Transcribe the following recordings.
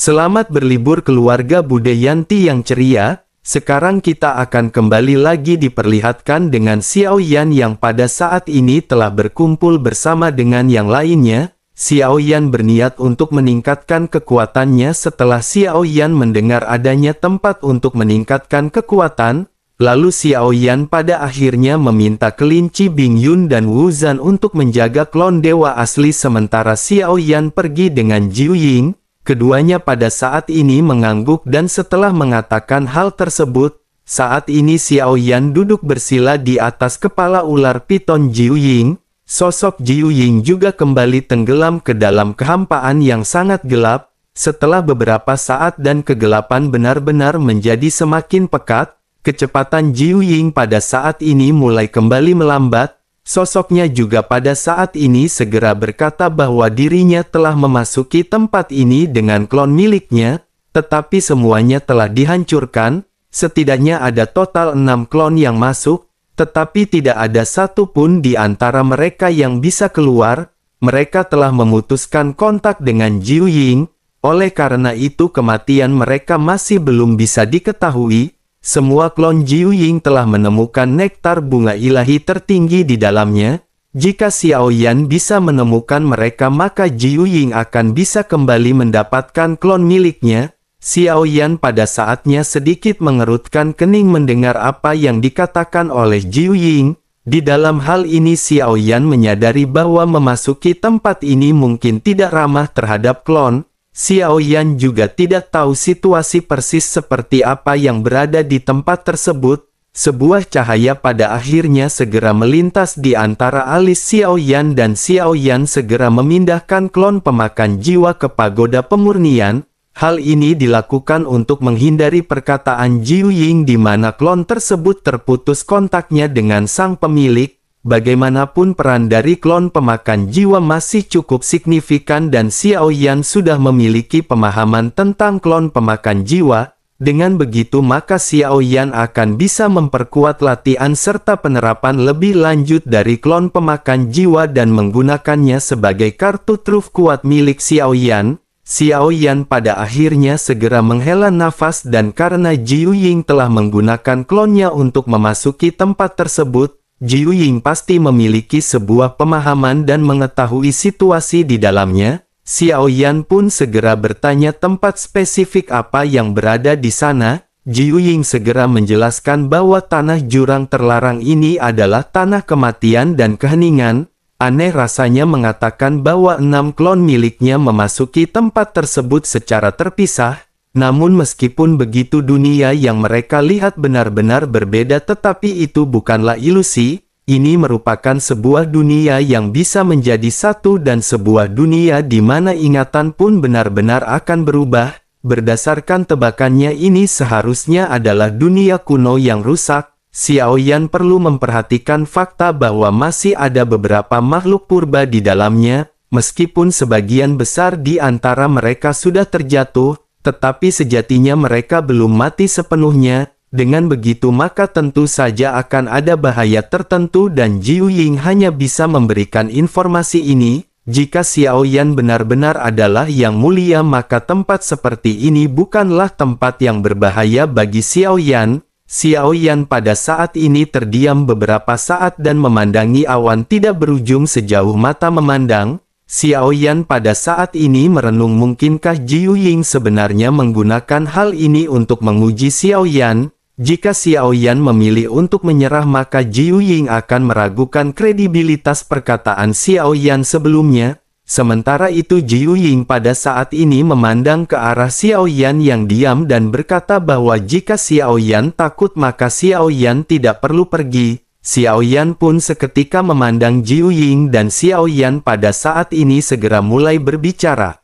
Selamat berlibur keluarga Budayanti yang ceria. Sekarang kita akan kembali lagi diperlihatkan dengan Xiao Yan yang pada saat ini telah berkumpul bersama dengan yang lainnya. Xiao Yan berniat untuk meningkatkan kekuatannya setelah Xiao Yan mendengar adanya tempat untuk meningkatkan kekuatan. Lalu Xiao Yan pada akhirnya meminta kelinci Bing Yun dan Wu Zhan untuk menjaga klon dewa asli sementara Xiao Yan pergi dengan Jiu Ying. Keduanya pada saat ini mengangguk dan setelah mengatakan hal tersebut, saat ini Xiao Yan duduk bersila di atas kepala ular piton Jiu Ying. Sosok Jiu Ying juga kembali tenggelam ke dalam kehampaan yang sangat gelap. Setelah beberapa saat dan kegelapan benar-benar menjadi semakin pekat, kecepatan Jiu Ying pada saat ini mulai kembali melambat. Sosoknya juga pada saat ini segera berkata bahwa dirinya telah memasuki tempat ini dengan klon miliknya, tetapi semuanya telah dihancurkan. Setidaknya ada total 6 klon yang masuk, tetapi tidak ada satu pun di antara mereka yang bisa keluar. Mereka telah memutuskan kontak dengan Jiu Ying, oleh karena itu kematian mereka masih belum bisa diketahui. Semua klon Jiu Ying telah menemukan nektar bunga ilahi tertinggi di dalamnya. Jika Xiao Yan bisa menemukan mereka maka Jiu Ying akan bisa kembali mendapatkan klon miliknya. Xiao Yan pada saatnya sedikit mengerutkan kening mendengar apa yang dikatakan oleh Jiu Ying. Di dalam hal ini Xiao Yan menyadari bahwa memasuki tempat ini mungkin tidak ramah terhadap klon. Xiao Yan juga tidak tahu situasi persis seperti apa yang berada di tempat tersebut. Sebuah cahaya pada akhirnya segera melintas di antara alis Xiao Yan dan Xiao Yan segera memindahkan klon pemakan jiwa ke pagoda pemurnian. Hal ini dilakukan untuk menghindari perkataan Jiu Ying di mana klon tersebut terputus kontaknya dengan sang pemilik. Bagaimanapun peran dari klon pemakan jiwa masih cukup signifikan dan Xiao Yan sudah memiliki pemahaman tentang klon pemakan jiwa. Dengan begitu maka Xiao Yan akan bisa memperkuat latihan serta penerapan lebih lanjut dari klon pemakan jiwa dan menggunakannya sebagai kartu truf kuat milik Xiao Yan. Xiao Yan pada akhirnya segera menghela nafas dan karena Jiu Ying telah menggunakan klonnya untuk memasuki tempat tersebut, Jiu Ying pasti memiliki sebuah pemahaman dan mengetahui situasi di dalamnya. Xiao Yan pun segera bertanya tempat spesifik apa yang berada di sana. Jiu Ying segera menjelaskan bahwa tanah jurang terlarang ini adalah tanah kematian dan keheningan. Aneh rasanya mengatakan bahwa 6 klon miliknya memasuki tempat tersebut secara terpisah. Namun meskipun begitu dunia yang mereka lihat benar-benar berbeda tetapi itu bukanlah ilusi, ini merupakan sebuah dunia yang bisa menjadi satu dan sebuah dunia di mana ingatan pun benar-benar akan berubah. Berdasarkan tebakannya ini seharusnya adalah dunia kuno yang rusak. Xiao Yan perlu memperhatikan fakta bahwa masih ada beberapa makhluk purba di dalamnya, meskipun sebagian besar di antara mereka sudah terjatuh. Tetapi sejatinya mereka belum mati sepenuhnya. Dengan begitu maka tentu saja akan ada bahaya tertentu dan Jiu Ying hanya bisa memberikan informasi ini. Jika Xiao Yan benar-benar adalah yang mulia maka tempat seperti ini bukanlah tempat yang berbahaya bagi Xiao Yan. Xiao Yan pada saat ini terdiam beberapa saat dan memandangi awan tidak berujung sejauh mata memandang. Xiao Yan pada saat ini merenung mungkinkah Jiu Ying sebenarnya menggunakan hal ini untuk menguji Xiao Yan. Jika Xiao Yan memilih untuk menyerah maka Jiu Ying akan meragukan kredibilitas perkataan Xiao Yan sebelumnya. Sementara itu Jiu Ying pada saat ini memandang ke arah Xiao Yan yang diam dan berkata bahwa jika Xiao Yan takut maka Xiao Yan tidak perlu pergi. Xiao Yan pun seketika memandang Jiu Ying dan Xiao Yan pada saat ini segera mulai berbicara.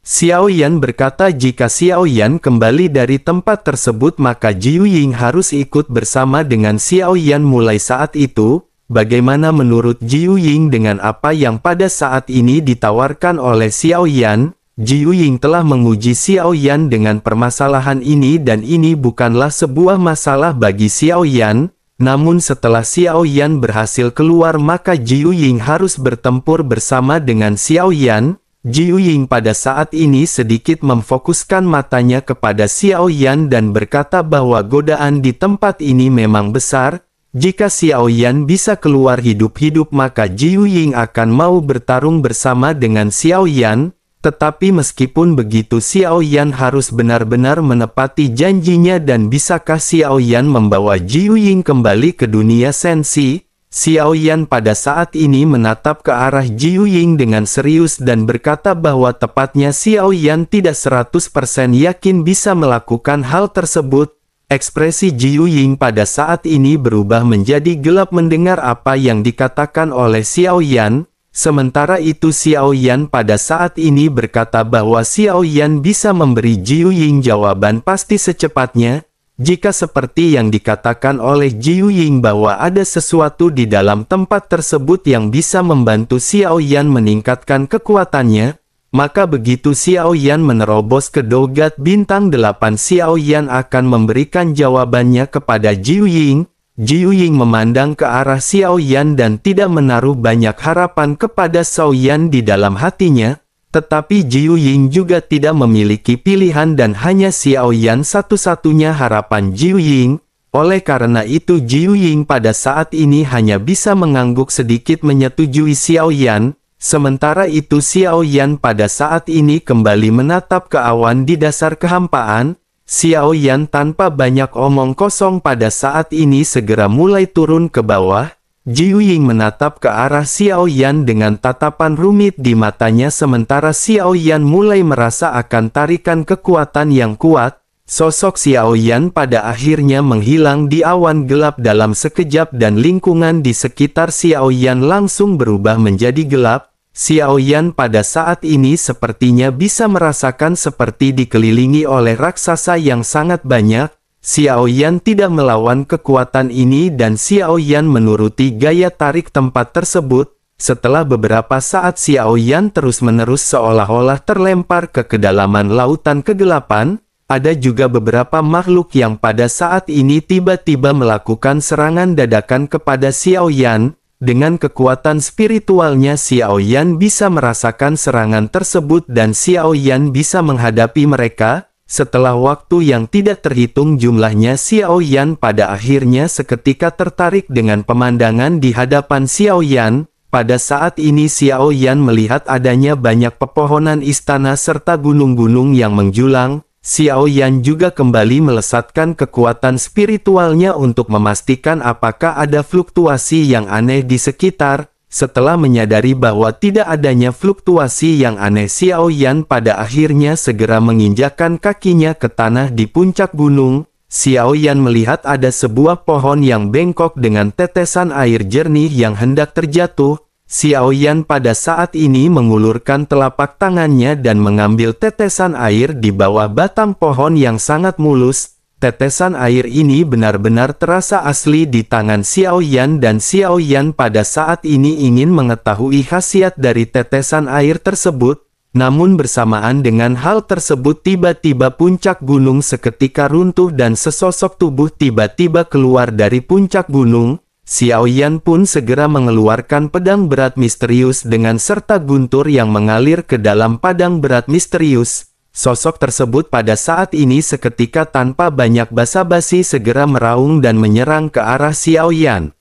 Xiao Yan berkata jika Xiao Yan kembali dari tempat tersebut maka Jiu Ying harus ikut bersama dengan Xiao Yan mulai saat itu. Bagaimana menurut Jiu Ying dengan apa yang pada saat ini ditawarkan oleh Xiao Yan? Jiu Ying telah menguji Xiao Yan dengan permasalahan ini dan ini bukanlah sebuah masalah bagi Xiao Yan. Namun setelah Xiao Yan berhasil keluar maka Jiu Ying harus bertempur bersama dengan Xiao Yan. Jiu Ying pada saat ini sedikit memfokuskan matanya kepada Xiao Yan dan berkata bahwa godaan di tempat ini memang besar. Jika Xiao Yan bisa keluar hidup-hidup maka Jiu Ying akan mau bertarung bersama dengan Xiao Yan. Tetapi meskipun begitu Xiao Yan harus benar-benar menepati janjinya dan bisakah Xiao Yan membawa Jiu Ying kembali ke dunia sensi? Xiao Yan pada saat ini menatap ke arah Jiu Ying dengan serius dan berkata bahwa tepatnya Xiao Yan tidak 100% yakin bisa melakukan hal tersebut. Ekspresi Jiu Ying pada saat ini berubah menjadi gelap mendengar apa yang dikatakan oleh Xiao Yan. Sementara itu Xiao Yan pada saat ini berkata bahwa Xiao Yan bisa memberi Jiu Ying jawaban pasti secepatnya. Jika seperti yang dikatakan oleh Jiu Ying bahwa ada sesuatu di dalam tempat tersebut yang bisa membantu Xiao Yan meningkatkan kekuatannya, maka begitu Xiao Yan menerobos ke Dogat Bintang 8 Xiao Yan akan memberikan jawabannya kepada Jiu Ying. Jiu Ying memandang ke arah Xiao Yan dan tidak menaruh banyak harapan kepada Xiao Yan di dalam hatinya, tetapi Jiu Ying juga tidak memiliki pilihan dan hanya Xiao Yan satu-satunya harapan Jiu Ying. Oleh karena itu Jiu Ying pada saat ini hanya bisa mengangguk sedikit menyetujui Xiao Yan. Sementara itu Xiao Yan pada saat ini kembali menatap ke awan di dasar kehampaan. Xiao Yan tanpa banyak omong kosong pada saat ini segera mulai turun ke bawah. Jiu Ying menatap ke arah Xiao Yan dengan tatapan rumit di matanya sementara Xiao Yan mulai merasa akan tarikan kekuatan yang kuat. Sosok Xiao Yan pada akhirnya menghilang di awan gelap dalam sekejap dan lingkungan di sekitar Xiao Yan langsung berubah menjadi gelap. Xiao Yan pada saat ini sepertinya bisa merasakan seperti dikelilingi oleh raksasa yang sangat banyak. Xiao Yan tidak melawan kekuatan ini dan Xiao Yan menuruti gaya tarik tempat tersebut. Setelah beberapa saat Xiao Yan terus-menerus seolah-olah terlempar ke kedalaman lautan kegelapan. Ada juga beberapa makhluk yang pada saat ini tiba-tiba melakukan serangan dadakan kepada Xiao Yan. Dengan kekuatan spiritualnya Xiao Yan bisa merasakan serangan tersebut dan Xiao Yan bisa menghadapi mereka. Setelah waktu yang tidak terhitung jumlahnya Xiao Yan pada akhirnya seketika tertarik dengan pemandangan di hadapan Xiao Yan. Pada saat ini Xiao Yan melihat adanya banyak pepohonan istana serta gunung-gunung yang menjulang. Xiao Yan juga kembali melesatkan kekuatan spiritualnya untuk memastikan apakah ada fluktuasi yang aneh di sekitar. Setelah menyadari bahwa tidak adanya fluktuasi yang aneh Xiao Yan pada akhirnya segera menginjakkan kakinya ke tanah di puncak gunung. Xiao Yan melihat ada sebuah pohon yang bengkok dengan tetesan air jernih yang hendak terjatuh. Xiao Yan pada saat ini mengulurkan telapak tangannya dan mengambil tetesan air di bawah batang pohon yang sangat mulus. Tetesan air ini benar-benar terasa asli di tangan Xiao Yan dan Xiao Yan pada saat ini ingin mengetahui khasiat dari tetesan air tersebut. Namun bersamaan dengan hal tersebut tiba-tiba puncak gunung seketika runtuh dan sesosok tubuh tiba-tiba keluar dari puncak gunung. Xiao Yan pun segera mengeluarkan pedang berat misterius dengan serta guntur yang mengalir ke dalam padang berat misterius. Sosok tersebut pada saat ini seketika tanpa banyak basa-basi segera meraung dan menyerang ke arah Xiao Yan.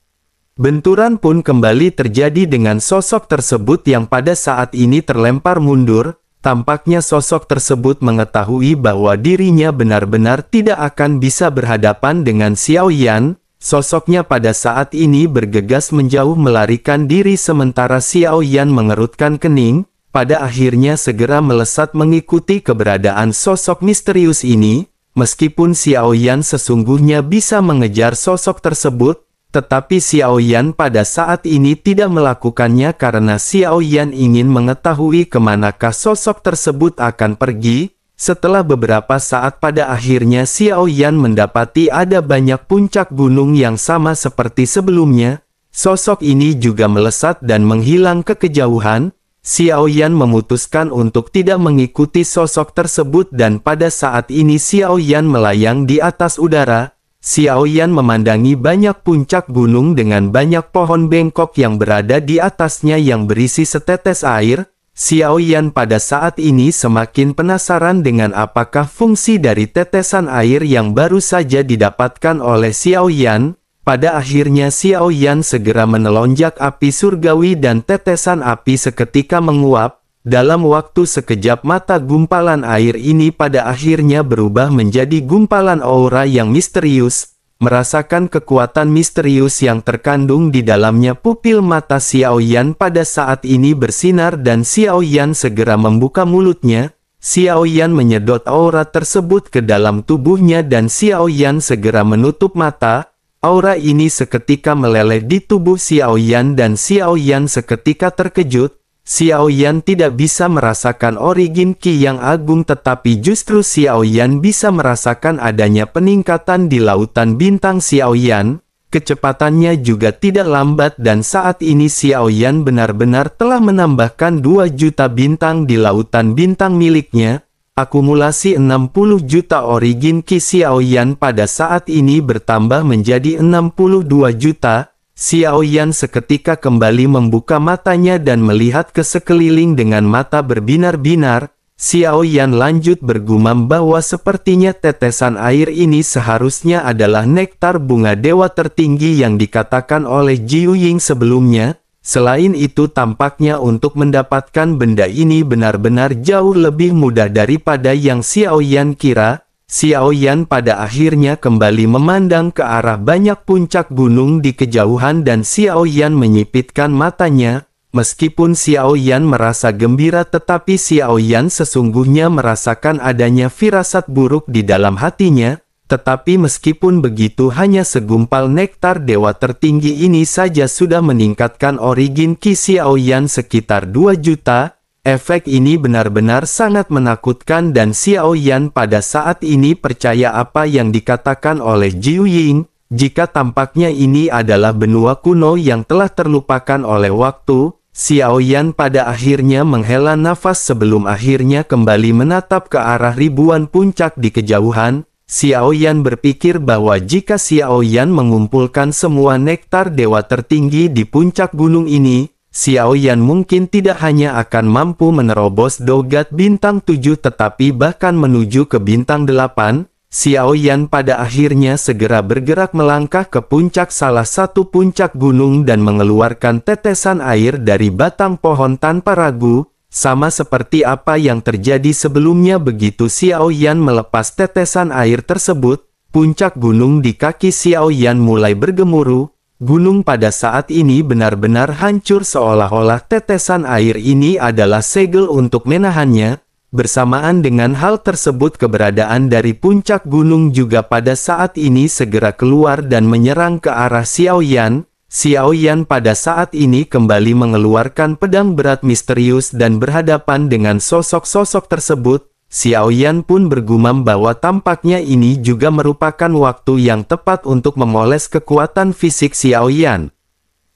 Benturan pun kembali terjadi dengan sosok tersebut yang pada saat ini terlempar mundur. Tampaknya sosok tersebut mengetahui bahwa dirinya benar-benar tidak akan bisa berhadapan dengan Xiao Yan. Sosoknya pada saat ini bergegas menjauh melarikan diri sementara Xiao Yan mengerutkan kening, pada akhirnya segera melesat mengikuti keberadaan sosok misterius ini. Meskipun Xiao Yan sesungguhnya bisa mengejar sosok tersebut, tetapi Xiao Yan pada saat ini tidak melakukannya karena Xiao Yan ingin mengetahui kemanakah sosok tersebut akan pergi. Setelah beberapa saat pada akhirnya Xiao Yan mendapati ada banyak puncak gunung yang sama seperti sebelumnya. Sosok ini juga melesat dan menghilang ke kejauhan. Xiao Yan memutuskan untuk tidak mengikuti sosok tersebut dan pada saat ini Xiao Yan melayang di atas udara. Xiao Yan memandangi banyak puncak gunung dengan banyak pohon bengkok yang berada di atasnya yang berisi setetes air. Xiao Yan pada saat ini semakin penasaran dengan apakah fungsi dari tetesan air yang baru saja didapatkan oleh Xiao Yan. Pada akhirnya Xiao Yan segera menelonjak api surgawi dan tetesan api seketika menguap. Dalam waktu sekejap mata gumpalan air ini pada akhirnya berubah menjadi gumpalan aura yang misterius. Merasakan kekuatan misterius yang terkandung di dalamnya, pupil mata Xiao Yan pada saat ini bersinar dan Xiao Yan segera membuka mulutnya. Xiao Yan menyedot aura tersebut ke dalam tubuhnya dan Xiao Yan segera menutup mata. Aura ini seketika meleleh di tubuh Xiao Yan dan Xiao Yan seketika terkejut. Xiao Yan tidak bisa merasakan origin Qi yang agung, tetapi justru Xiao Yan bisa merasakan adanya peningkatan di lautan bintang Xiao Yan. Kecepatannya juga tidak lambat dan saat ini Xiao Yan benar-benar telah menambahkan 2 juta bintang di lautan bintang miliknya. Akumulasi 60 juta origin Qi Xiao Yan pada saat ini bertambah menjadi 62 juta. Xiao Yan seketika kembali membuka matanya dan melihat ke sekeliling dengan mata berbinar-binar. Xiao Yan lanjut bergumam bahwa sepertinya tetesan air ini seharusnya adalah nektar bunga dewa tertinggi yang dikatakan oleh Jiu Ying sebelumnya. Selain itu tampaknya untuk mendapatkan benda ini benar-benar jauh lebih mudah daripada yang Xiao Yan kira. Xiao Yan pada akhirnya kembali memandang ke arah banyak puncak gunung di kejauhan dan Xiao Yan menyipitkan matanya. Meskipun Xiao Yan merasa gembira, tetapi Xiao Yan sesungguhnya merasakan adanya firasat buruk di dalam hatinya. Tetapi meskipun begitu, hanya segumpal nektar dewa tertinggi ini saja sudah meningkatkan origin Qi Xiao Yan sekitar 2 juta. Efek ini benar-benar sangat menakutkan dan Xiao Yan pada saat ini percaya apa yang dikatakan oleh Jiu Ying. Jika tampaknya ini adalah benua kuno yang telah terlupakan oleh waktu, Xiao Yan pada akhirnya menghela nafas sebelum akhirnya kembali menatap ke arah ribuan puncak di kejauhan. Xiao Yan berpikir bahwa jika Xiao Yan mengumpulkan semua nektar dewa tertinggi di puncak gunung ini, Xiao Yan mungkin tidak hanya akan mampu menerobos dogat bintang 7 tetapi bahkan menuju ke bintang 8. Xiao Yan pada akhirnya segera bergerak melangkah ke puncak salah satu puncak gunung dan mengeluarkan tetesan air dari batang pohon tanpa ragu. Sama seperti apa yang terjadi sebelumnya, begitu Xiao Yan melepas tetesan air tersebut, puncak gunung di kaki Xiao Yan mulai bergemuruh. Gunung pada saat ini benar-benar hancur seolah-olah tetesan air ini adalah segel untuk menahannya. Bersamaan dengan hal tersebut, keberadaan dari puncak gunung juga pada saat ini segera keluar dan menyerang ke arah Xiao Yan. Xiao Yan pada saat ini kembali mengeluarkan pedang berat misterius dan berhadapan dengan sosok-sosok tersebut. Xiao Yan pun bergumam bahwa tampaknya ini juga merupakan waktu yang tepat untuk memoles kekuatan fisik Xiao Yan.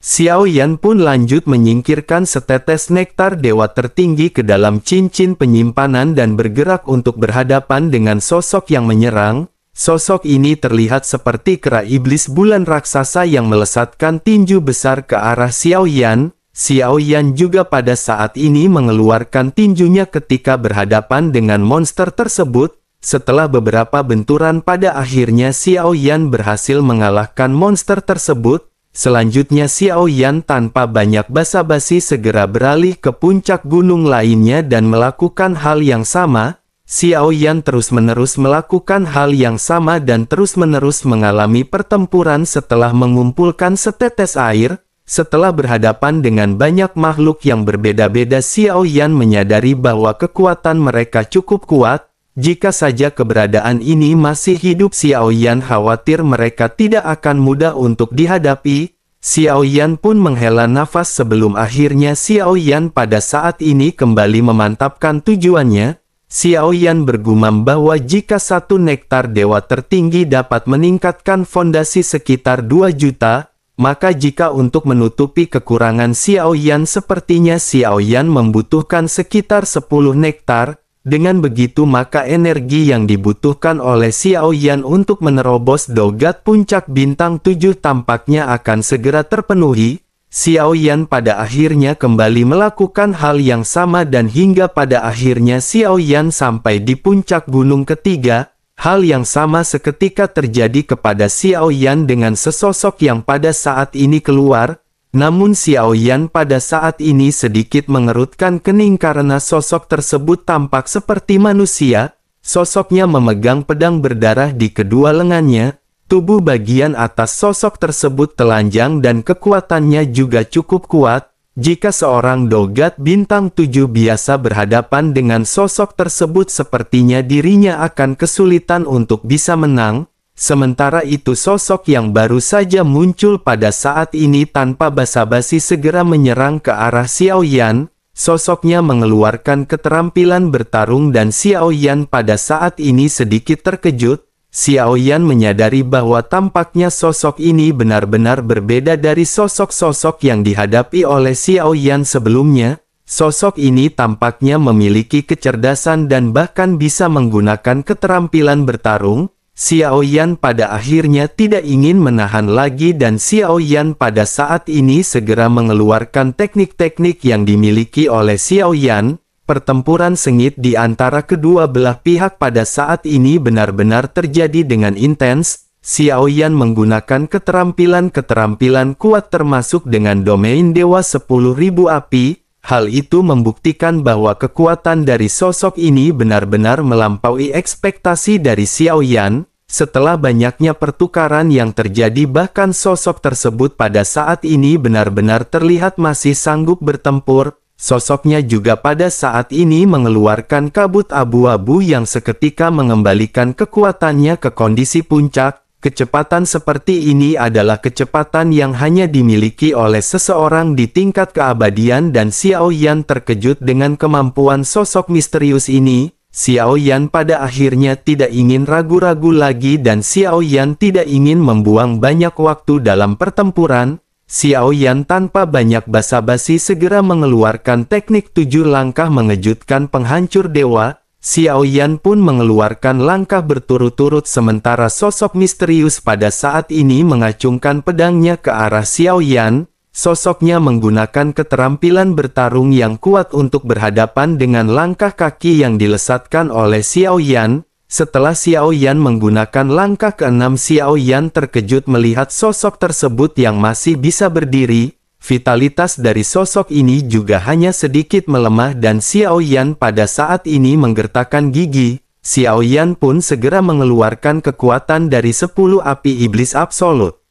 Xiao Yan pun lanjut menyingkirkan setetes nektar dewa tertinggi ke dalam cincin penyimpanan dan bergerak untuk berhadapan dengan sosok yang menyerang. Sosok ini terlihat seperti kera iblis bulan raksasa yang melesatkan tinju besar ke arah Xiao Yan. Xiao Yan juga pada saat ini mengeluarkan tinjunya ketika berhadapan dengan monster tersebut. Setelah beberapa benturan, pada akhirnya Xiao Yan berhasil mengalahkan monster tersebut. Selanjutnya Xiao Yan tanpa banyak basa-basi segera beralih ke puncak gunung lainnya dan melakukan hal yang sama. Xiao Yan terus-menerus melakukan hal yang sama dan terus-menerus mengalami pertempuran setelah mengumpulkan setetes air. Setelah berhadapan dengan banyak makhluk yang berbeda-beda, Xiao Yan menyadari bahwa kekuatan mereka cukup kuat. Jika saja keberadaan ini masih hidup, Xiao Yan khawatir mereka tidak akan mudah untuk dihadapi. Xiao Yan pun menghela nafas sebelum akhirnya Xiao Yan pada saat ini kembali memantapkan tujuannya. Xiao Yan bergumam bahwa jika satu nektar dewa tertinggi dapat meningkatkan fondasi sekitar 2 juta, maka jika untuk menutupi kekurangan Xiao Yan sepertinya Xiao Yan membutuhkan sekitar 10 nektar. Dengan begitu maka energi yang dibutuhkan oleh Xiao Yan untuk menerobos dogat puncak bintang 7 tampaknya akan segera terpenuhi. Xiao Yan pada akhirnya kembali melakukan hal yang sama dan hingga pada akhirnya Xiao Yan sampai di puncak gunung ketiga. Hal yang sama seketika terjadi kepada Xiao Yan dengan sesosok yang pada saat ini keluar, namun Xiao Yan pada saat ini sedikit mengerutkan kening karena sosok tersebut tampak seperti manusia. Sosoknya memegang pedang berdarah di kedua lengannya, tubuh bagian atas sosok tersebut telanjang dan kekuatannya juga cukup kuat. Jika seorang dogat bintang 7 biasa berhadapan dengan sosok tersebut sepertinya dirinya akan kesulitan untuk bisa menang. Sementara itu sosok yang baru saja muncul pada saat ini tanpa basa-basi segera menyerang ke arah Xiao Yan. Sosoknya mengeluarkan keterampilan bertarung dan Xiao Yan pada saat ini sedikit terkejut. Xiao Yan menyadari bahwa tampaknya sosok ini benar-benar berbeda dari sosok-sosok yang dihadapi oleh Xiao Yan sebelumnya. Sosok ini tampaknya memiliki kecerdasan dan bahkan bisa menggunakan keterampilan bertarung. Xiao Yan pada akhirnya tidak ingin menahan lagi dan Xiao Yan pada saat ini segera mengeluarkan teknik-teknik yang dimiliki oleh Xiao Yan. Pertempuran sengit di antara kedua belah pihak pada saat ini benar-benar terjadi dengan intens. Xiao Yan menggunakan keterampilan-keterampilan kuat termasuk dengan domain Dewa 10.000 Api. Hal itu membuktikan bahwa kekuatan dari sosok ini benar-benar melampaui ekspektasi dari Xiao Yan. Setelah banyaknya pertukaran yang terjadi bahkan sosok tersebut pada saat ini benar-benar terlihat masih sanggup bertempur. Sosoknya juga pada saat ini mengeluarkan kabut abu-abu yang seketika mengembalikan kekuatannya ke kondisi puncak. Kecepatan seperti ini adalah kecepatan yang hanya dimiliki oleh seseorang di tingkat keabadian dan Xiao Yan terkejut dengan kemampuan sosok misterius ini. Xiao Yan pada akhirnya tidak ingin ragu-ragu lagi dan Xiao Yan tidak ingin membuang banyak waktu dalam pertempuran. Xiao Yan tanpa banyak basa-basi segera mengeluarkan teknik 7 langkah mengejutkan penghancur dewa. Xiao Yan pun mengeluarkan langkah berturut-turut sementara sosok misterius pada saat ini mengacungkan pedangnya ke arah Xiao Yan. Sosoknya menggunakan keterampilan bertarung yang kuat untuk berhadapan dengan langkah kaki yang dilesatkan oleh Xiao Yan. Setelah Xiao Yan menggunakan langkah ke-6, Xiao Yan terkejut melihat sosok tersebut yang masih bisa berdiri. Vitalitas dari sosok ini juga hanya sedikit melemah dan Xiao Yan pada saat ini menggertakkan gigi. Xiao Yan pun segera mengeluarkan kekuatan dari 10 api iblis absolut.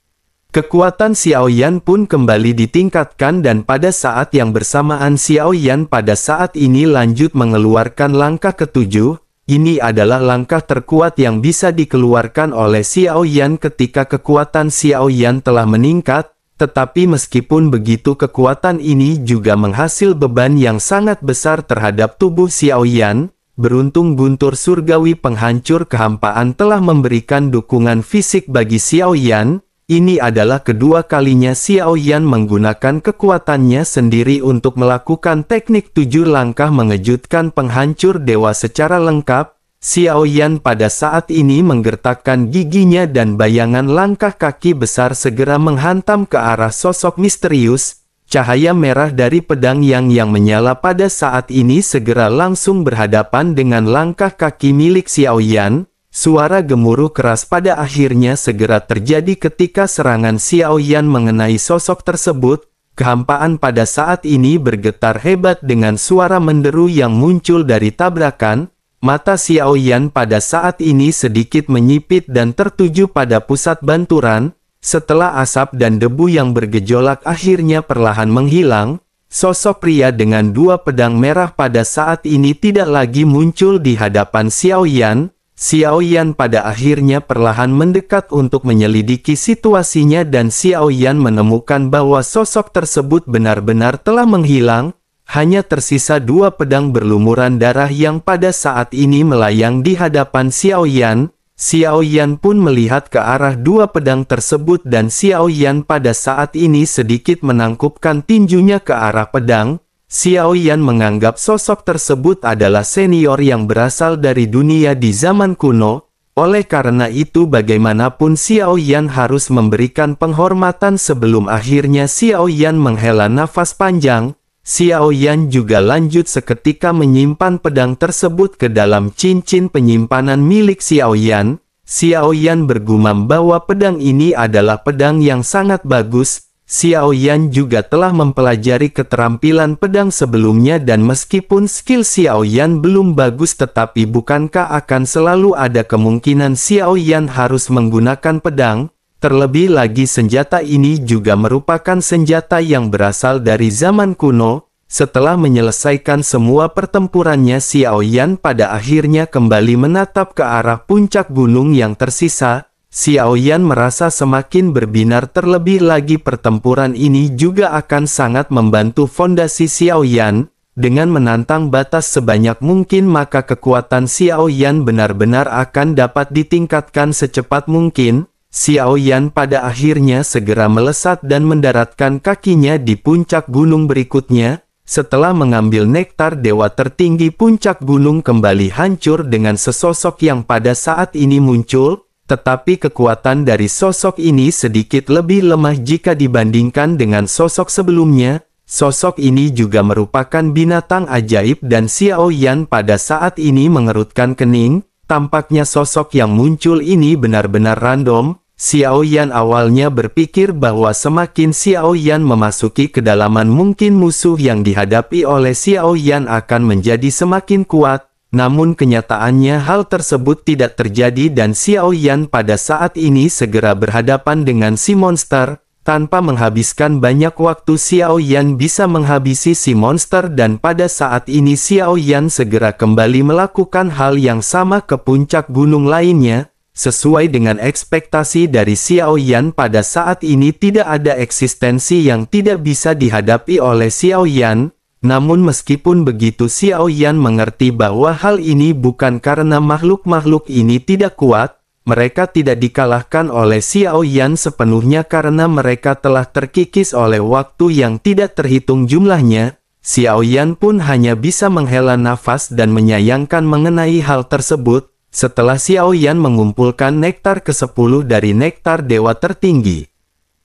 Kekuatan Xiao Yan pun kembali ditingkatkan dan pada saat yang bersamaan Xiao Yan pada saat ini lanjut mengeluarkan langkah ke-7. Ini adalah langkah terkuat yang bisa dikeluarkan oleh Xiao Yan ketika kekuatan Xiao Yan telah meningkat, tetapi meskipun begitu kekuatan ini juga menghasil beban yang sangat besar terhadap tubuh Xiao Yan. Beruntung guntur surgawi penghancur kehampaan telah memberikan dukungan fisik bagi Xiao Yan. Ini adalah kedua kalinya Xiao Yan menggunakan kekuatannya sendiri untuk melakukan teknik 7 langkah mengejutkan penghancur dewa secara lengkap. Xiao Yan pada saat ini menggertakkan giginya dan bayangan langkah kaki besar segera menghantam ke arah sosok misterius. Cahaya merah dari pedang yang menyala pada saat ini segera langsung berhadapan dengan langkah kaki milik Xiao Yan. Suara gemuruh keras pada akhirnya segera terjadi ketika serangan Xiao Yan mengenai sosok tersebut. Kehampaan pada saat ini bergetar hebat dengan suara menderu yang muncul dari tabrakan. Mata Xiao Yan pada saat ini sedikit menyipit dan tertuju pada pusat banturan. Setelah asap dan debu yang bergejolak akhirnya perlahan menghilang, sosok pria dengan 2 pedang merah pada saat ini tidak lagi muncul di hadapan Xiao Yan. Xiao Yan pada akhirnya perlahan mendekat untuk menyelidiki situasinya dan Xiao Yan menemukan bahwa sosok tersebut benar-benar telah menghilang. Hanya tersisa 2 pedang berlumuran darah yang pada saat ini melayang di hadapan Xiao Yan. Xiao Yan pun melihat ke arah 2 pedang tersebut dan Xiao Yan pada saat ini sedikit menangkupkan tinjunya ke arah pedang. Xiao Yan menganggap sosok tersebut adalah senior yang berasal dari dunia di zaman kuno. Oleh karena itu bagaimanapun Xiao Yan harus memberikan penghormatan sebelum akhirnya Xiao Yan menghela nafas panjang. Xiao Yan juga lanjut seketika menyimpan pedang tersebut ke dalam cincin penyimpanan milik Xiao Yan. Xiao Yan bergumam bahwa pedang ini adalah pedang yang sangat bagus. Xiao Yan juga telah mempelajari keterampilan pedang sebelumnya dan meskipun skill Xiao Yan belum bagus tetapi bukankah akan selalu ada kemungkinan Xiao Yan harus menggunakan pedang? Terlebih lagi senjata ini juga merupakan senjata yang berasal dari zaman kuno. Setelah menyelesaikan semua pertempurannya, Xiao Yan pada akhirnya kembali menatap ke arah puncak gunung yang tersisa. Xiao Yan merasa semakin berbinar, terlebih lagi pertempuran ini juga akan sangat membantu fondasi Xiao Yan. Dengan menantang batas sebanyak mungkin maka kekuatan Xiao Yan benar-benar akan dapat ditingkatkan secepat mungkin. Xiao Yan pada akhirnya segera melesat dan mendaratkan kakinya di puncak gunung berikutnya. Setelah mengambil nektar dewa tertinggi, puncak gunung kembali hancur dengan sesosok yang pada saat ini muncul. Tetapi kekuatan dari sosok ini sedikit lebih lemah jika dibandingkan dengan sosok sebelumnya. Sosok ini juga merupakan binatang ajaib dan Xiao Yan pada saat ini mengerutkan kening. Tampaknya sosok yang muncul ini benar-benar random. Xiao Yan awalnya berpikir bahwa semakin Xiao Yan memasuki kedalaman mungkin musuh yang dihadapi oleh Xiao Yan akan menjadi semakin kuat. Namun kenyataannya hal tersebut tidak terjadi dan Xiao Yan pada saat ini segera berhadapan dengan si monster. Tanpa menghabiskan banyak waktu Xiao Yan bisa menghabisi si monster dan pada saat ini Xiao Yan segera kembali melakukan hal yang sama ke puncak gunung lainnya. Sesuai dengan ekspektasi dari Xiao Yan pada saat ini tidak ada eksistensi yang tidak bisa dihadapi oleh Xiao Yan. Namun meskipun begitu Xiao Yan mengerti bahwa hal ini bukan karena makhluk-makhluk ini tidak kuat, mereka tidak dikalahkan oleh Xiao Yan sepenuhnya karena mereka telah terkikis oleh waktu yang tidak terhitung jumlahnya. Xiao Yan pun hanya bisa menghela nafas dan menyayangkan mengenai hal tersebut. Setelah Xiao Yan mengumpulkan nektar ke-10 dari nektar dewa tertinggi,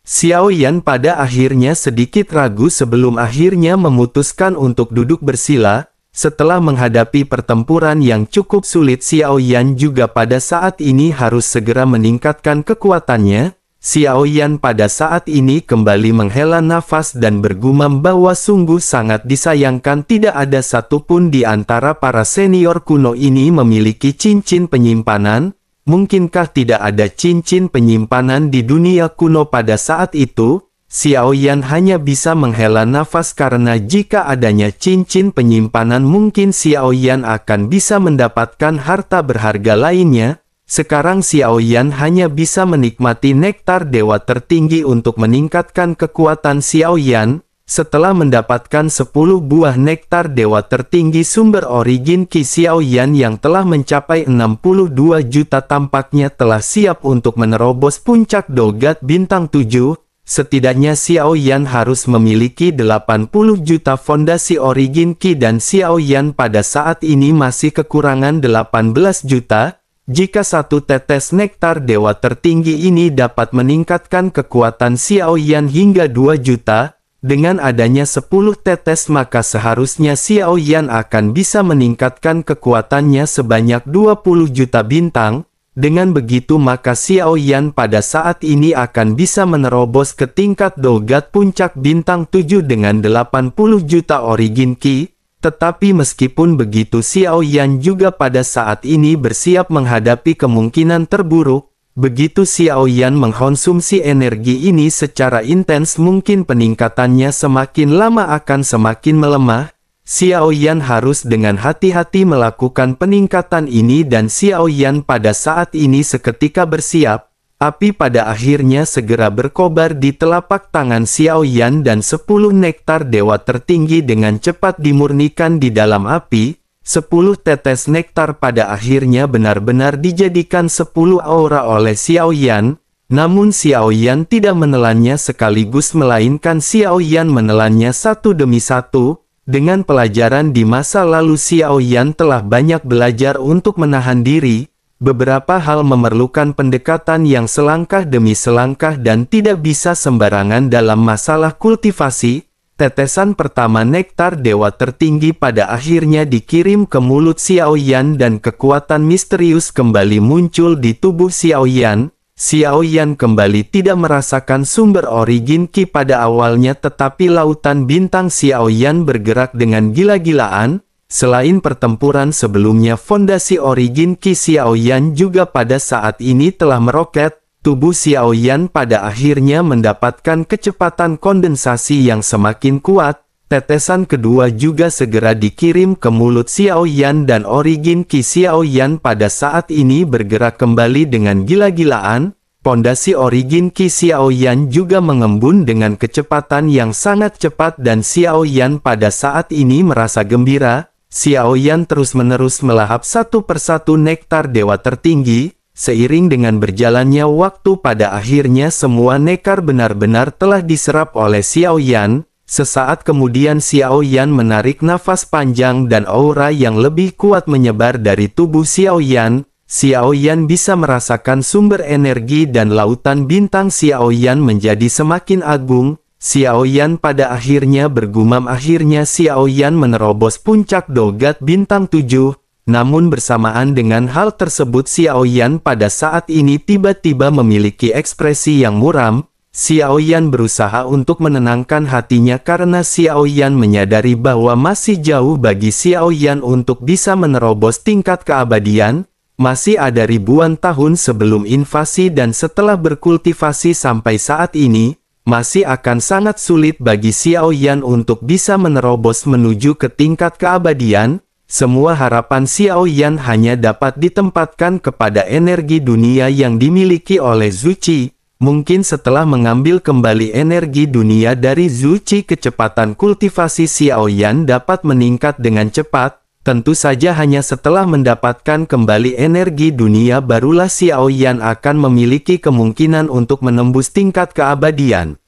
Xiao Yan pada akhirnya sedikit ragu sebelum akhirnya memutuskan untuk duduk bersila. Setelah menghadapi pertempuran yang cukup sulit, Xiao Yan juga pada saat ini harus segera meningkatkan kekuatannya. Xiao Yan pada saat ini kembali menghela nafas dan bergumam bahwa sungguh sangat disayangkan tidak ada satupun di antara para senior kuno ini memiliki cincin penyimpanan. Mungkinkah tidak ada cincin penyimpanan di dunia kuno pada saat itu? Xiao Yan hanya bisa menghela nafas karena jika adanya cincin penyimpanan mungkin Xiao Yan akan bisa mendapatkan harta berharga lainnya. Sekarang Xiao Yan hanya bisa menikmati nektar dewa tertinggi untuk meningkatkan kekuatan Xiao Yan. Setelah mendapatkan 10 buah nektar dewa tertinggi sumber origin Qi, Xiao Yan yang telah mencapai 62 juta tampaknya telah siap untuk menerobos puncak dogat bintang 7. Setidaknya Xiao Yan harus memiliki 80 juta fondasi origin Qi dan Xiao Yan pada saat ini masih kekurangan 18 juta. Jika satu tetes nektar dewa tertinggi ini dapat meningkatkan kekuatan Xiao Yan hingga 2 juta, dengan adanya 10 tetes maka seharusnya Xiao Yan akan bisa meningkatkan kekuatannya sebanyak 20 juta bintang. Dengan begitu maka Xiao Yan pada saat ini akan bisa menerobos ke tingkat dogat puncak bintang 7 dengan 80 juta origin Qi. Tetapi meskipun begitu Xiao Yan juga pada saat ini bersiap menghadapi kemungkinan terburuk. Begitu Xiao Yan mengkonsumsi energi ini secara intens mungkin peningkatannya semakin lama akan semakin melemah. Xiao Yan harus dengan hati-hati melakukan peningkatan ini dan Xiao Yan pada saat ini seketika bersiap. Api pada akhirnya segera berkobar di telapak tangan Xiao Yan dan 10 nektar dewa tertinggi dengan cepat dimurnikan di dalam api. 10 tetes nektar pada akhirnya benar-benar dijadikan 10 aura oleh Xiao Yan. Namun Xiao Yan tidak menelannya sekaligus melainkan Xiao Yan menelannya satu demi satu. Dengan pelajaran di masa lalu Xiao Yan telah banyak belajar untuk menahan diri. Beberapa hal memerlukan pendekatan yang selangkah demi selangkah dan tidak bisa sembarangan dalam masalah kultivasi. Tetesan pertama nektar dewa tertinggi pada akhirnya dikirim ke mulut Xiao Yan dan kekuatan misterius kembali muncul di tubuh Xiao Yan. Xiao Yan kembali tidak merasakan sumber origin Qi pada awalnya, tetapi lautan bintang Xiao Yan bergerak dengan gila-gilaan. Selain pertempuran sebelumnya, fondasi origin Qi Xiao Yan juga pada saat ini telah meroket. Tubuh Xiao Yan pada akhirnya mendapatkan kecepatan kondensasi yang semakin kuat. Tetesan kedua juga segera dikirim ke mulut Xiao Yan dan origin Qi Xiao Yan pada saat ini bergerak kembali dengan gila-gilaan. Fondasi origin Qi Xiao Yan juga mengembun dengan kecepatan yang sangat cepat dan Xiao Yan pada saat ini merasa gembira. Xiao Yan terus-menerus melahap satu persatu nektar dewa tertinggi. Seiring dengan berjalannya waktu, pada akhirnya semua nektar benar-benar telah diserap oleh Xiao Yan. Sesaat kemudian Xiao Yan menarik nafas panjang dan aura yang lebih kuat menyebar dari tubuh Xiao Yan. Xiao Yan bisa merasakan sumber energi dan lautan bintang Xiao Yan menjadi semakin agung. Xiao Yan pada akhirnya bergumam. Akhirnya Xiao Yan menerobos puncak dogat bintang 7. Namun bersamaan dengan hal tersebut, Xiao Yan pada saat ini tiba-tiba memiliki ekspresi yang muram. Xiao Yan berusaha untuk menenangkan hatinya karena Xiao Yan menyadari bahwa masih jauh bagi Xiao Yan untuk bisa menerobos tingkat keabadian. Masih ada ribuan tahun sebelum invasi dan setelah berkultivasi sampai saat ini, masih akan sangat sulit bagi Xiao Yan untuk bisa menerobos menuju ke tingkat keabadian. Semua harapan Xiao Yan hanya dapat ditempatkan kepada energi dunia yang dimiliki oleh Zhu Qi. Mungkin setelah mengambil kembali energi dunia dari Zhu Qi, kecepatan kultivasi Xiao Yan dapat meningkat dengan cepat. Tentu saja hanya setelah mendapatkan kembali energi dunia barulah Xiao Yan akan memiliki kemungkinan untuk menembus tingkat keabadian.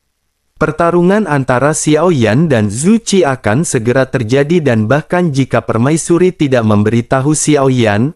Pertarungan antara Xiao Yan dan Zhu Qi akan segera terjadi dan bahkan jika permaisuri tidak memberitahu Xiao Yan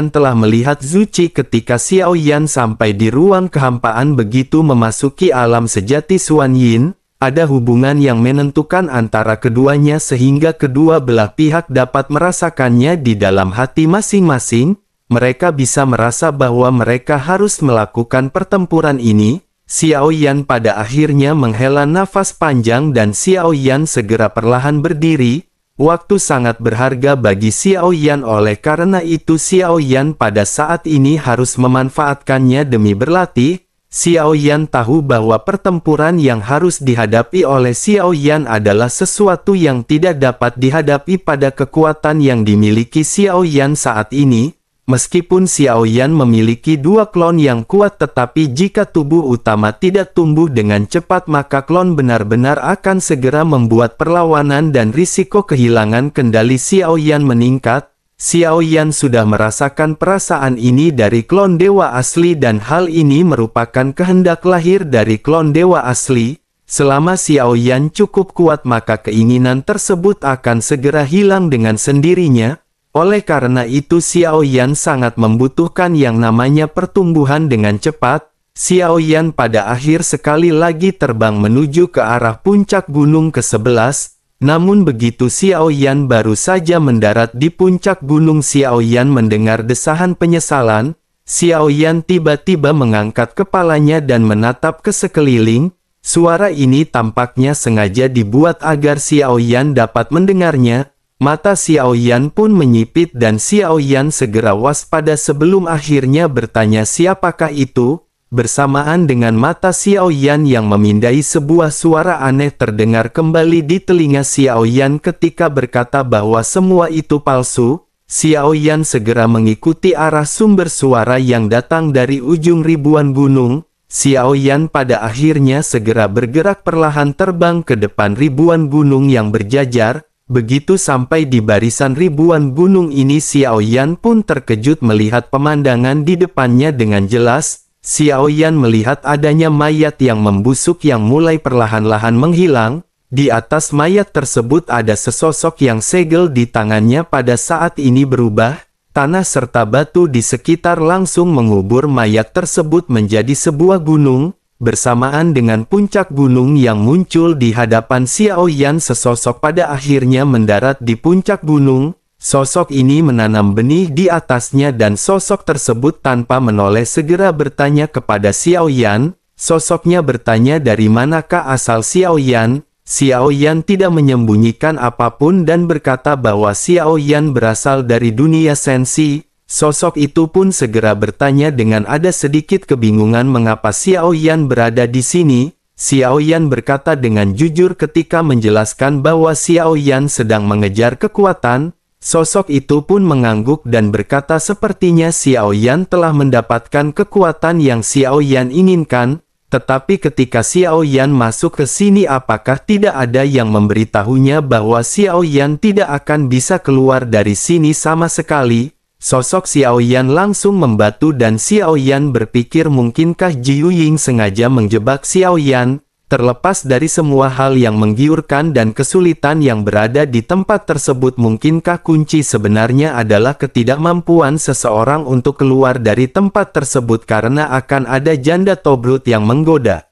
telah melihat Zhu Qi ketika Xiao Yan sampai di ruang kehampaan begitu memasuki alam sejati Xuan Yin. Ada hubungan yang menentukan antara keduanya sehingga kedua belah pihak dapat merasakannya di dalam hati masing-masing. Mereka bisa merasa bahwa mereka harus melakukan pertempuran ini. Xiao Yan pada akhirnya menghela nafas panjang dan Xiao Yan segera perlahan berdiri. Waktu sangat berharga bagi Xiao Yan, oleh karena itu Xiao Yan pada saat ini harus memanfaatkannya demi berlatih. Xiao Yan tahu bahwa pertempuran yang harus dihadapi oleh Xiao Yan adalah sesuatu yang tidak dapat dihadapi pada kekuatan yang dimiliki Xiao Yan saat ini. Meskipun Xiao Yan memiliki dua klon yang kuat, tetapi jika tubuh utama tidak tumbuh dengan cepat maka klon benar-benar akan segera membuat perlawanan dan risiko kehilangan kendali Xiao Yan meningkat. Xiao Yan sudah merasakan perasaan ini dari klon dewa asli dan hal ini merupakan kehendak lahir dari klon dewa asli. Selama Xiao Yan cukup kuat maka keinginan tersebut akan segera hilang dengan sendirinya. Oleh karena itu Xiao Yan sangat membutuhkan yang namanya pertumbuhan dengan cepat. Xiao Yan pada akhir sekali lagi terbang menuju ke arah puncak gunung ke-11. Namun begitu Xiao Yan baru saja mendarat di puncak gunung, Xiao Yan mendengar desahan penyesalan. Xiao Yan tiba-tiba mengangkat kepalanya dan menatap ke sekeliling. Suara ini tampaknya sengaja dibuat agar Xiao Yan dapat mendengarnya. Mata Xiao Yan pun menyipit dan Xiao Yan segera waspada sebelum akhirnya bertanya, siapakah itu? Bersamaan dengan mata Xiao Yan yang memindai, sebuah suara aneh terdengar kembali di telinga Xiao Yan ketika berkata bahwa semua itu palsu. Xiao Yan segera mengikuti arah sumber suara yang datang dari ujung ribuan gunung. Xiao Yan pada akhirnya segera bergerak perlahan terbang ke depan ribuan gunung yang berjajar. Begitu sampai di barisan ribuan gunung ini, Xiao Yan pun terkejut melihat pemandangan di depannya dengan jelas. Xiao Yan melihat adanya mayat yang membusuk yang mulai perlahan-lahan menghilang. Di atas mayat tersebut ada sesosok yang segel di tangannya pada saat ini berubah. tanah serta batu di sekitar langsung mengubur mayat tersebut menjadi sebuah gunung. Bersamaan dengan puncak gunung yang muncul di hadapan Xiao Yan, sesosok pada akhirnya mendarat di puncak gunung. Sosok ini menanam benih di atasnya dan sosok tersebut tanpa menoleh segera bertanya kepada Xiao Yan. Sosoknya bertanya dari manakah asal Xiao Yan. Xiao Yan tidak menyembunyikan apapun dan berkata bahwa Xiao Yan berasal dari dunia sensi. Sosok itu pun segera bertanya dengan ada sedikit kebingungan mengapa Xiao Yan berada di sini. Xiao Yan berkata dengan jujur ketika menjelaskan bahwa Xiao Yan sedang mengejar kekuatan. Sosok itu pun mengangguk dan berkata sepertinya Xiao Yan telah mendapatkan kekuatan yang Xiao Yan inginkan. Tetapi ketika Xiao Yan masuk ke sini apakah tidak ada yang memberitahunya bahwa Xiao Yan tidak akan bisa keluar dari sini sama sekali? Sosok Xiao Yan langsung membatu dan Xiao Yan berpikir mungkinkah Ji Yuying sengaja menjebak Xiao Yan? Terlepas dari semua hal yang menggiurkan dan kesulitan yang berada di tempat tersebut, mungkinkah kunci sebenarnya adalah ketidakmampuan seseorang untuk keluar dari tempat tersebut karena akan ada janda Tobrut yang menggoda?